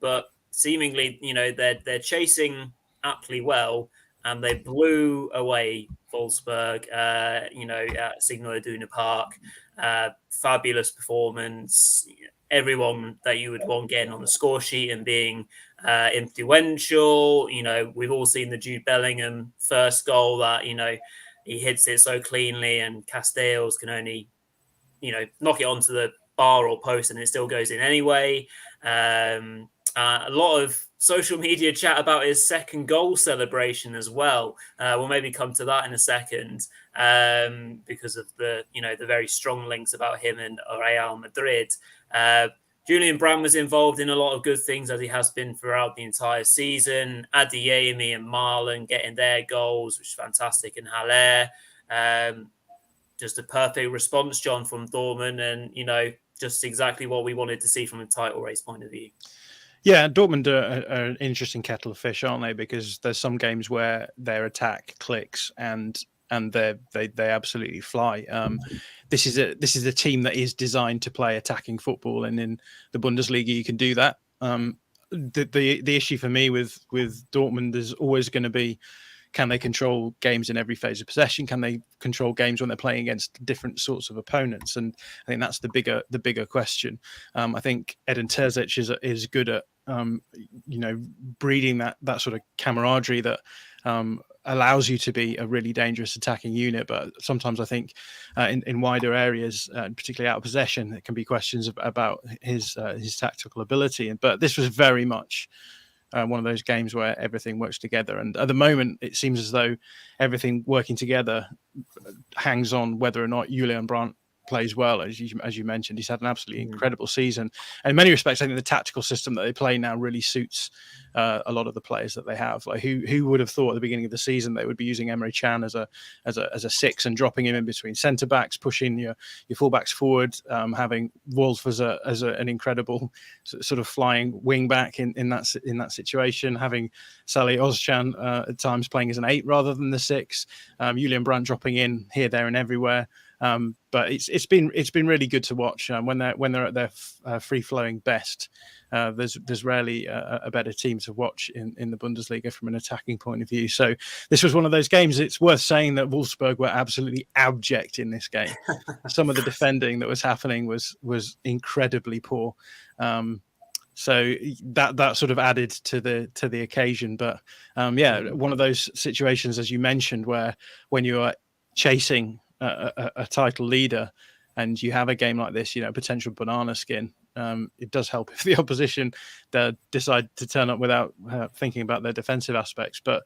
but seemingly, they're chasing aptly well, and they blew away Wolfsburg, at Signal Iduna Park. Fabulous performance. Everyone that you would want getting on the score sheet and being influential. We've all seen the Jude Bellingham first goal that, he hits it so cleanly, and Castells can only, knock it onto the bar or post and it still goes in anyway. A lot of social media chat about his second goal celebration as well. We'll maybe come to that in a second, because of the very strong links about him and Real Madrid. Julian Brand was involved in a lot of good things, as he has been throughout the entire season. Adeyemi and Marlon getting their goals, which is fantastic, and Haller. Just a perfect response, John, from Dortmund, and, just exactly what we wanted to see from a title race point of view. Yeah, Dortmund are an interesting kettle of fish, aren't they? Because there's some games where their attack clicks and they absolutely fly. This is a team that is designed to play attacking football, and in the Bundesliga you can do that. The issue for me with Dortmund is always going to be, can they control games in every phase of possession? Can they control games when they're playing against different sorts of opponents? And I think that's the bigger question. I think Edin Terzic is good at breeding that sort of camaraderie that allows you to be a really dangerous attacking unit. But sometimes I think in wider areas, particularly out of possession, there can be questions about his tactical ability. But this was very much one of those games where everything works together. And at the moment, it seems as though everything working together hangs on whether or not Julian Brandt plays well. As you mentioned, he's had an absolutely incredible season. And in many respects, I think the tactical system that they play now really suits a lot of the players that they have. Like who would have thought at the beginning of the season they would be using Emre Can as a six and dropping him in between centre backs, pushing your fullbacks forward, having Wolf as an incredible sort of flying wing back in that situation, having Salih Ozcan at times playing as an 8 rather than the 6, Julian Brandt dropping in here, there, and everywhere. But it's been really good to watch when they're at their free flowing best. There's rarely a better team to watch in the Bundesliga from an attacking point of view. So this was one of those games. It's worth saying that Wolfsburg were absolutely abject in this game. Some of the defending that was happening was incredibly poor. So that sort of added to the occasion. But one of those situations, as you mentioned, where when you are chasing a title leader and you have a game like this, potential banana skin, it does help if the opposition decide to turn up without thinking about their defensive aspects. But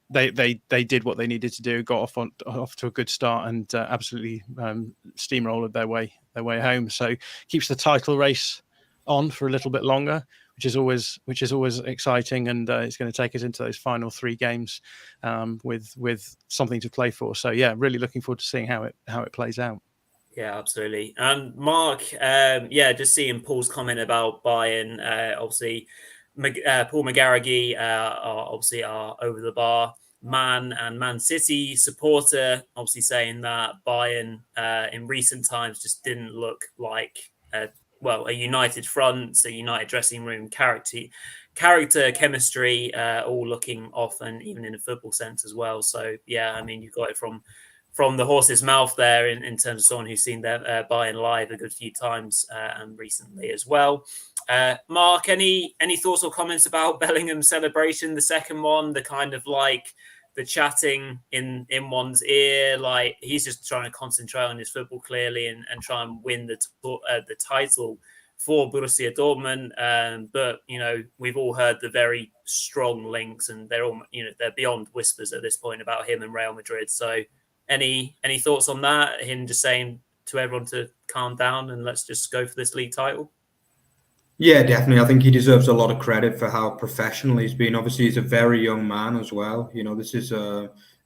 they did what they needed to do, got off to a good start, and absolutely steamrolled their way home. So keeps the title race on for a little bit longer, which is always exciting, and it's going to take us into those final 3 games with something to play for. So yeah, really looking forward to seeing how it plays out. Yeah, absolutely. And Mark, just seeing Paul's comment about Bayern, obviously Paul McGarrigy are over the bar man and Man City supporter, obviously saying that Bayern in recent times just didn't look like a united front, a united dressing room, character, chemistry, all looking off, and even in a football sense as well. So yeah, I mean, you got it from the horse's mouth there in terms of someone who's seen their Bayern live a good few times and recently as well. Mark, any thoughts or comments about Bellingham's celebration, the second one, the kind of like the chatting in one's ear, like he's just trying to concentrate on his football clearly and try and win the title for Borussia Dortmund. But we've all heard the very strong links, and they're all they're beyond whispers at this point about him and Real Madrid. So any thoughts on that? Him just saying to everyone to calm down and let's just go for this league title? Yeah, definitely. I think he deserves a lot of credit for how professional he's been. Obviously, he's a very young man as well. This is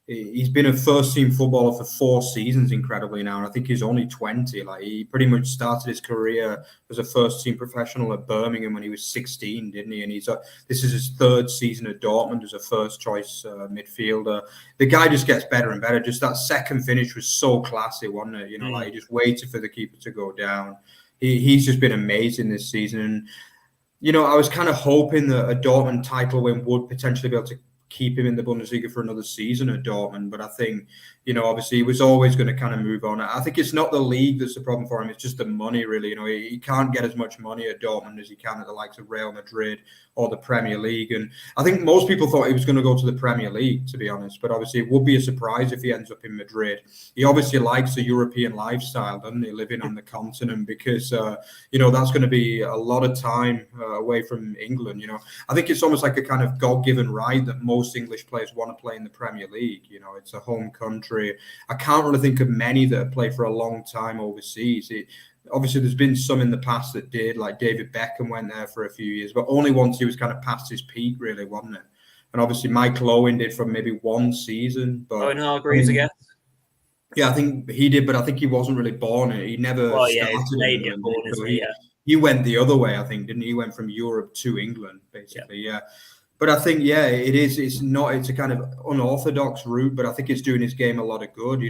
he's been a first-team footballer for 4 seasons, incredibly now, and I think he's only 20. Like, he pretty much started his career as a first-team professional at Birmingham when he was 16, didn't he? And this is his 3rd season at Dortmund as a first-choice midfielder. The guy just gets better and better. Just that second finish was so classy, wasn't it? Like, he just waited for the keeper to go down. He's just been amazing this season. And I was kind of hoping that a Dortmund title win would potentially be able to keep him in the Bundesliga for another season at Dortmund. But I think, obviously he was always going to kind of move on. I think it's not the league that's the problem for him. It's just the money, really. He can't get as much money at Dortmund as he can at the likes of Real Madrid or the Premier League. And I think most people thought he was going to go to the Premier League, to be honest. But obviously it would be a surprise if he ends up in Madrid. He obviously likes the European lifestyle, doesn't he, living on the continent, because, that's going to be a lot of time away from England. I think it's almost like a kind of God-given right that most English players want to play in the Premier League. It's a home country. I can't really think of many that have played for a long time overseas. Obviously, there's been some in the past that did, like David Beckham went there for a few years, but only once he was kind of past his peak, really, wasn't it? And obviously, Michael Owen did for maybe 1 season. But Owen Hargreaves, I guess. Yeah, I think he did, but I think he wasn't really born. He never started in England. He went the other way, I think, didn't he? He went from Europe to England, basically, yeah. But I think, it is. It's a kind of unorthodox route, but I think it's doing his game a lot of good.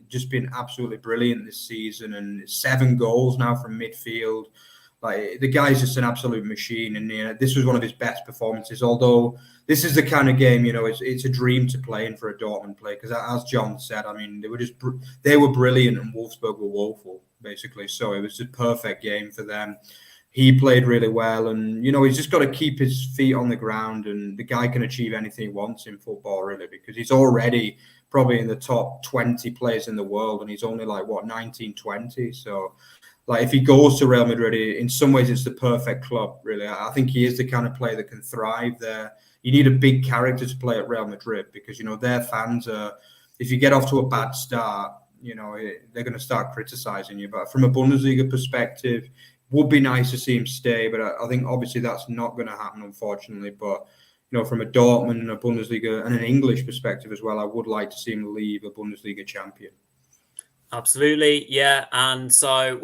Just been absolutely brilliant this season, and 7 goals now from midfield. Like, the guy's just an absolute machine, and this was one of his best performances. Although this is the kind of game, it's a dream to play in for a Dortmund player, because as John said, I mean, they were brilliant, and Wolfsburg were woeful, basically. So it was a perfect game for them. He played really well, and he's just got to keep his feet on the ground, and the guy can achieve anything he wants in football, really, because he's already probably in the top 20 players in the world, and he's only 19, 20. So, if he goes to Real Madrid, in some ways it's the perfect club, really. I think he is the kind of player that can thrive there. You need a big character to play at Real Madrid, because their fans are. If you get off to a bad start, they're going to start criticizing you. But from a Bundesliga perspective, would be nice to see him stay, but I think obviously that's not going to happen, unfortunately. But from a Dortmund and a Bundesliga and an English perspective as well, I would like to see him leave a Bundesliga champion. Absolutely, yeah. And so,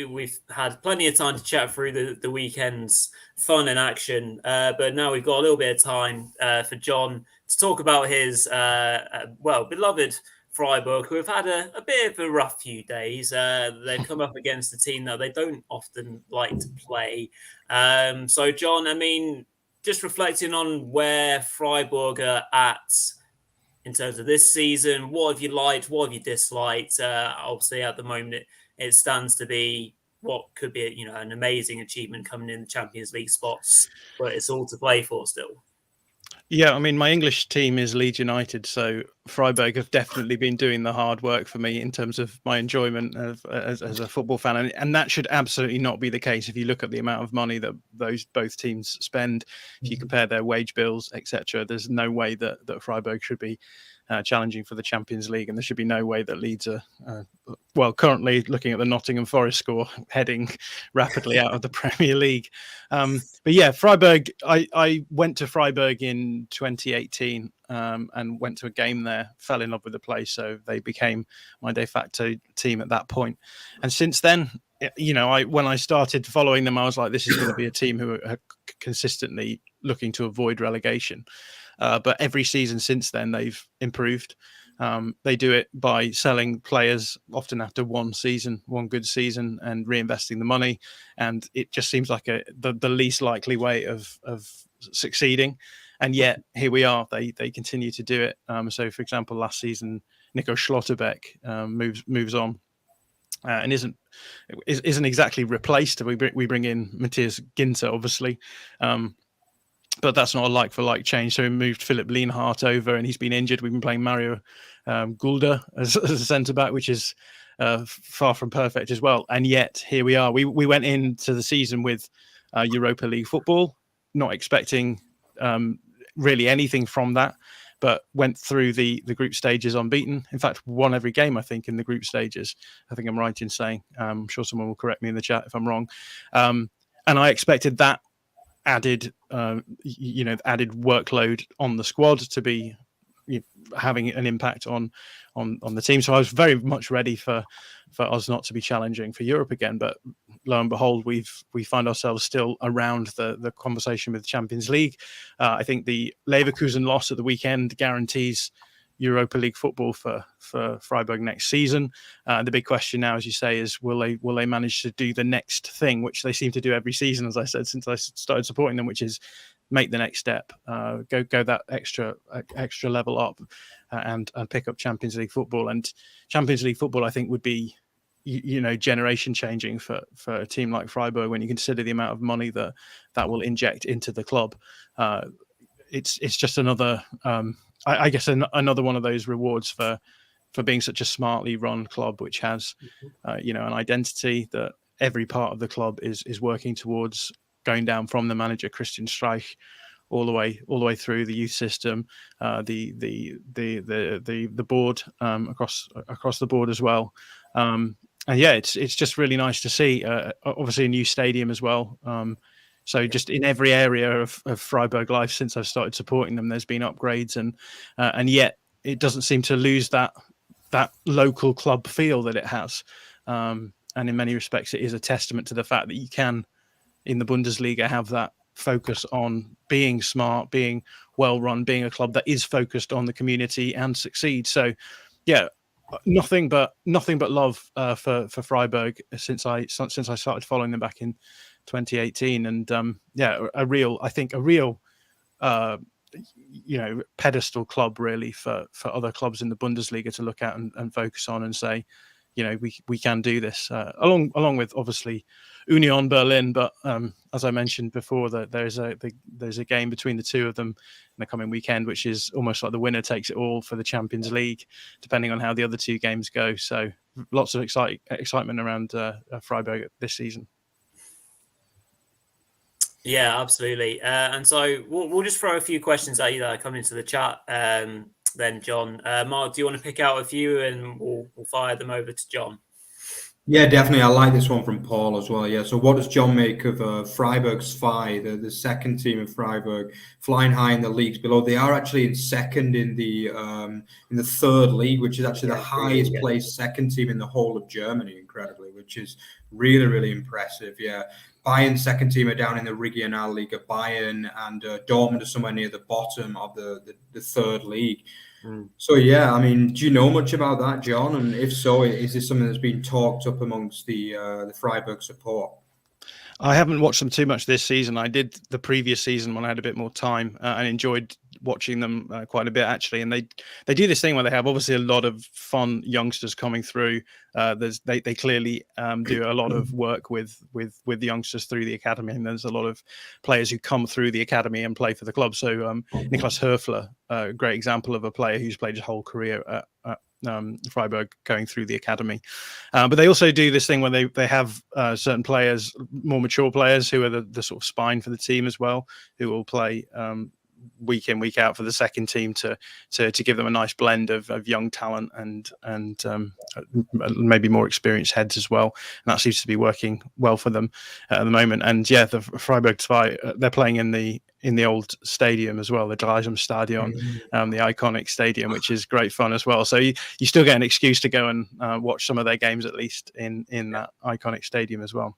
we've had plenty of time to chat through the weekend's fun and action, but now we've got a little bit of time for John to talk about his beloved Freiburg, who have had a bit of a rough few days. They've come up against a team that they don't often like to play. So, John, I mean, just reflecting on where Freiburg are at in terms of this season, what have you liked? What have you disliked? Obviously, at the moment, it stands to be what could be an amazing achievement coming in the Champions League spots, but it's all to play for still. Yeah, I mean, my English team is Leeds United, so Freiburg have definitely been doing the hard work for me in terms of my enjoyment as a football fan, and that should absolutely not be the case if you look at the amount of money that both teams spend. If you compare their wage bills, etc., there's no way that Freiburg should be challenging for the Champions League, and there should be no way that Leeds are, currently looking at the Nottingham Forest score, heading rapidly out of the Premier League. But yeah, Freiburg, I went to Freiburg in 2018 and went to a game there, fell in love with the place, so they became my de facto team at that point. And since then, when I started following them, I was like, this is going to be a team who are consistently looking to avoid relegation. But every season since then, they've improved. They do it by selling players often after one good season, and reinvesting the money. And it just seems like the least likely way of succeeding. And yet here we are. They continue to do it. So, for example, last season, Nico Schlotterbeck moves on. And isn't exactly replaced. We bring in Matthias Ginter, obviously. But that's not a like-for-like change. So we moved Philip Lienhardt over, and he's been injured. We've been playing Mario Gulda as a centre-back, which is far from perfect as well. And yet, here we are. We went into the season with Europa League football, not expecting really anything from that, but went through the group stages unbeaten. In fact, won every game, I think, in the group stages. I think I'm right in saying. I'm sure someone will correct me in the chat if I'm wrong. And I expected that added workload on the squad to be, having an impact on the team. So I was very much ready for us not to be challenging for Europe again. But lo and behold, we find ourselves still around the conversation with the Champions League. I think the Leverkusen loss at the weekend guarantees Europa League football for Freiburg next season. The big question now, as you say, is will they manage to do the next thing, which they seem to do every season, as I said, since I started supporting them, which is make the next step, go that extra level up, and pick up Champions League football. And Champions League football, I think, would be generation changing for a team like Freiburg when you consider the amount of money that will inject into the club. It's just another. I guess another one of those rewards for being such a smartly run club, which has, an identity that every part of the club is working towards, going down from the manager Christian Streich all the way through the youth system, the board, across the board as well. And yeah, it's just really nice to see. Obviously, a new stadium as well. So just in every area of Freiburg life since I've started supporting them, there's been upgrades, and yet it doesn't seem to lose that local club feel that it has. And in many respects, it is a testament to the fact that you can, in the Bundesliga, have that focus on being smart, being well run, being a club that is focused on the community and succeed. So, yeah, nothing but love for Freiburg since I started following them back in 2018, and a real pedestal club really for other clubs in the Bundesliga to look at and focus on and say, we can do this, along with obviously Union Berlin. But as I mentioned before, that there's a game between the two of them in the coming weekend, which is almost like the winner takes it all for the Champions League, depending on how the other two games go. So lots of excitement around Freiburg this season. Yeah, absolutely. And so we'll just throw a few questions at you that are coming into the chat. Then, John, Mark, do you want to pick out a few and we'll fire them over to John? Yeah, definitely. I like this one from Paul as well. Yeah. So, what does John make of Freiburg's FI, the second team of Freiburg, flying high in the leagues below? They are actually in second in the third league, which is actually the highest placed second team in the whole of Germany, incredibly, which is really, really impressive. Yeah. Bayern second team are down in the Regionalliga. Bayern and Dortmund are somewhere near the bottom of the third league. So, yeah, I mean, do you know much about that, John? And if so, is this something that's been talked up amongst the Freiburg support? I haven't watched them too much this season. I did the previous season when I had a bit more time and enjoyed watching them quite a bit, actually. And they do this thing where they have obviously a lot of fun youngsters coming through. They clearly do a lot of work with the youngsters through the academy, and there's a lot of players who come through the academy and play for the club. So Niklas Höfler, a great example of a player who's played his whole career at Freiburg going through the academy. But they also do this thing where they have certain players, more mature players, who are the sort of spine for the team as well, who will play week in, week out for the second team to give them a nice blend of young talent and maybe more experienced heads as well. And that seems to be working well for them at the moment. And yeah, the Freiburg 2, they're playing in the old stadium as well, the Stadion, the iconic stadium, which is great fun as well. So you still get an excuse to go and watch some of their games, at least in that iconic stadium as well.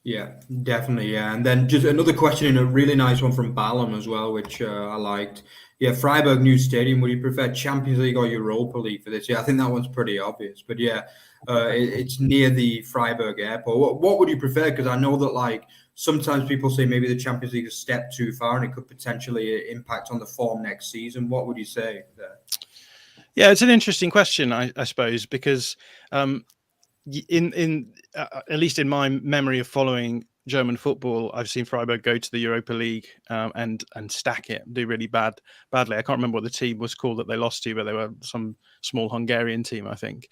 Yeah, definitely. Yeah. And then just another question, in a really nice one from Ballum as well, which I liked. Yeah, Freiburg new stadium. Would you prefer Champions League or Europa League for this? Yeah, I think that one's pretty obvious. But yeah, it's near the Freiburg airport. What would you prefer? Because I know that sometimes people say maybe the Champions League is a step too far and it could potentially impact on the form next season. What would you say there? Yeah, it's an interesting question, I suppose, because in at least in my memory of following German football, I've seen Freiburg go to the Europa League and stack it, do really badly. I can't remember what the team was called that they lost to, but they were some small Hungarian team, I think.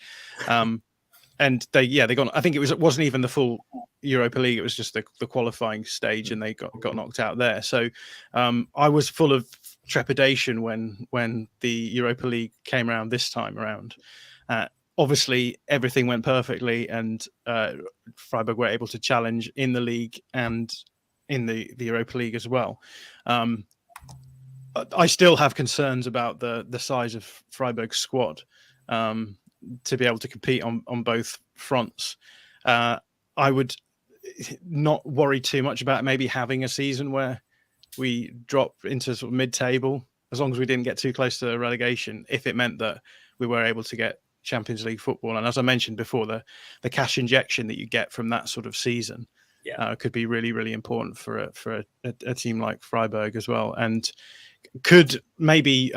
And they got. I think it wasn't even the full Europa League; it was just the qualifying stage, and they got knocked out there. So I was full of trepidation when the Europa League came around this time around. Obviously, everything went perfectly, and Freiburg were able to challenge in the league and in the Europa League as well. I still have concerns about the size of Freiburg's squad to be able to compete on both fronts. I would not worry too much about maybe having a season where we drop into sort of mid-table, as long as we didn't get too close to relegation, if it meant that we were able to get Champions League football. And as I mentioned before, the cash injection that you get from that sort of season could be really, really important for a team like Freiburg as well, and could maybe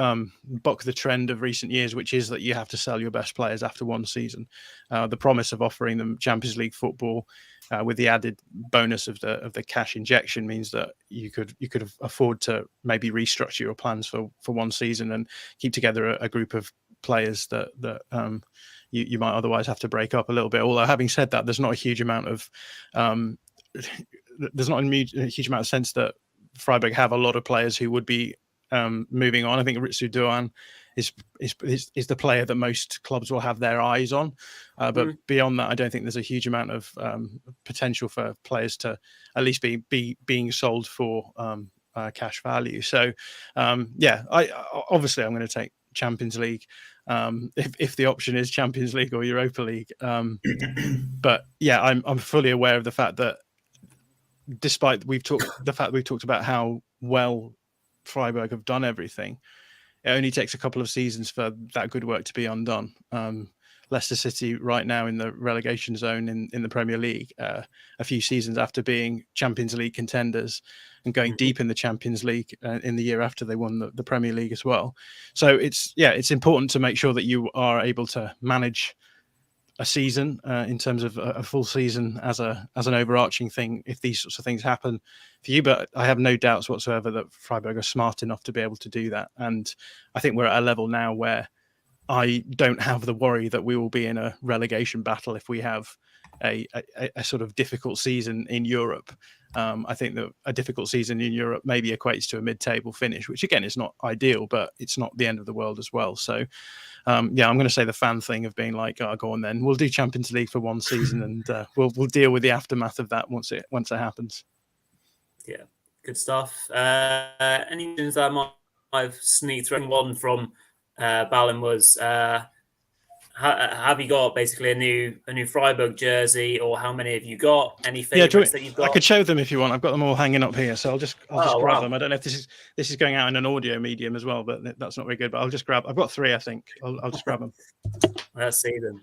buck the trend of recent years, which is that you have to sell your best players after one season. The promise of offering them Champions League football with the added bonus of the cash injection means that you could afford to maybe restructure your plans for one season and keep together a group of players that you might otherwise have to break up a little bit. Although having said that, there's not a huge amount of sense that Freiburg have a lot of players who would be moving on. I think Ritsu Doan is the player that most clubs will have their eyes on. But beyond that, I don't think there's a huge amount of potential for players to at least be being sold for cash value. So, obviously I'm going to take Champions League if the option is Champions League or Europa League. But yeah, I'm fully aware of the fact that despite we've talked about how well Freiburg have done everything, it only takes a couple of seasons for that good work to be undone. Leicester City right now in the relegation zone in the Premier League, a few seasons after being Champions League contenders and going deep in the Champions League in the year after they won the Premier League as well. So it's important to make sure that you are able to manage a season in terms of a full season as an overarching thing if these sorts of things happen for you. But I have no doubts whatsoever that Freiburg are smart enough to be able to do that. And I think we're at a level now where I don't have the worry that we will be in a relegation battle if we have a sort of difficult season in Europe. I think that a difficult season in Europe maybe equates to a mid-table finish, which again is not ideal, but it's not the end of the world as well. So I'm going to say the fan thing of being like, oh, go on then, we'll do Champions League for one season and we'll deal with the aftermath of that once it happens. Yeah, good stuff. Any things that I've sneaked through? One from Balin was have you got basically a new Freiburg jersey, or how many have you got? Any favorites that you've got? I could show them if you want. I've got them all hanging up here, so I'll just grab them. I don't know if this is going out in an audio medium as well, but that's not very good. But I'll just grab. I've got 3, I think. I'll just grab them. Let's see them.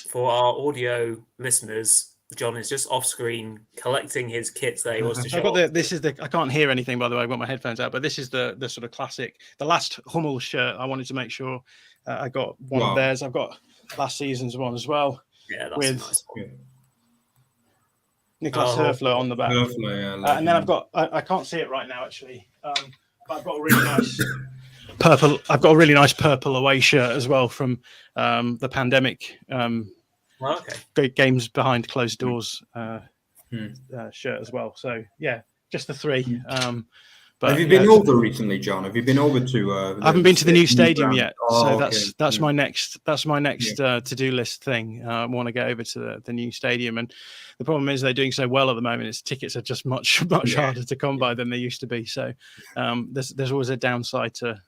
For our audio listeners, John is just off screen collecting his kits that he wants to show. I can't hear anything, by the way. I've got my headphones out, but this is the sort of classic, the last Hummel shirt. I wanted to make sure I got one of theirs. I've got last season's one as well. Yeah, that's with a nice one. Niklas Höfler on the back. And then I've got, I can't see it right now actually, but I've got a really nice purple. I've got a really nice purple away shirt as well from the pandemic. Great games behind closed doors shirt as well. So yeah, just the 3. But have you been over recently, John? Have you been over to? I haven't been to the new stadium yet, so that's my next to-do list thing. I want to get over to the new stadium, and the problem is they're doing so well at the moment. Its tickets are just much harder to come by than they used to be. So there's always a downside to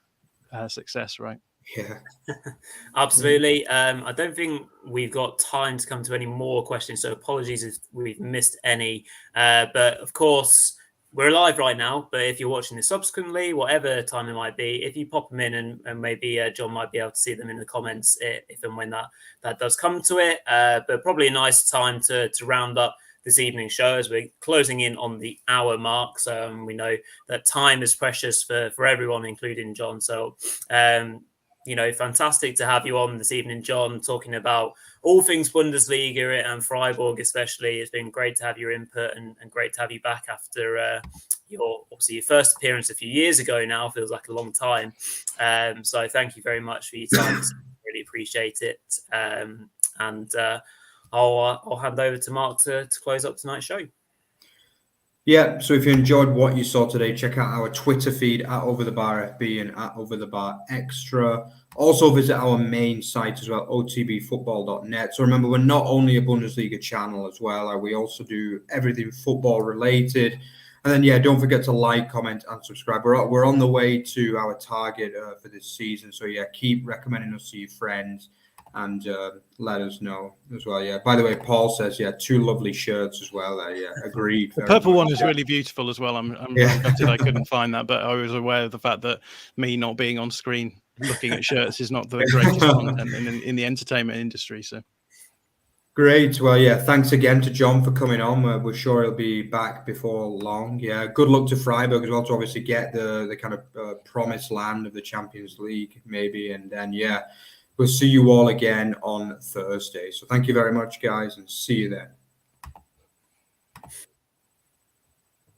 success, right? Yeah, absolutely. I don't think we've got time to come to any more questions, so apologies if we've missed any. But of course, we're live right now. But if you're watching this subsequently, whatever time it might be, if you pop them in, and maybe John might be able to see them in the comments if and when that does come to it. But probably a nice time to round up this evening's show as we're closing in on the hour mark. So we know that time is precious for everyone, including John. So fantastic to have you on this evening, John, talking about all things Bundesliga and Freiburg especially. It's been great to have your input and great to have you back after your first appearance a few years ago now. Feels like a long time. So thank you very much for your time. Really appreciate it. And I'll hand over to Mark to close up tonight's show. Yeah, so if you enjoyed what you saw today, check out our Twitter feed at @OverTheBarFB and at @OverTheBarExtra. Also visit our main site as well, otbfootball.net. So remember, we're not only a Bundesliga channel as well, we also do everything football related. And then, yeah, don't forget to like, comment, and subscribe. We're on the way to our target for this season. So, yeah, keep recommending us to your friends and let us know as well. Yeah. By the way, Paul says, yeah, 2 lovely shirts as well. Yeah, agreed. The purple one is really beautiful as well. I'm gutted I couldn't find that, but I was aware of the fact that me not being on screen looking at shirts is not the greatest content in the entertainment industry. So. Great. Well, yeah, thanks again to John for coming on. We're sure he'll be back before long. Yeah, good luck to Freiburg as well to obviously get the kind of promised land of the Champions League, maybe. And then, yeah, we'll see you all again on Thursday. So thank you very much, guys, and see you then.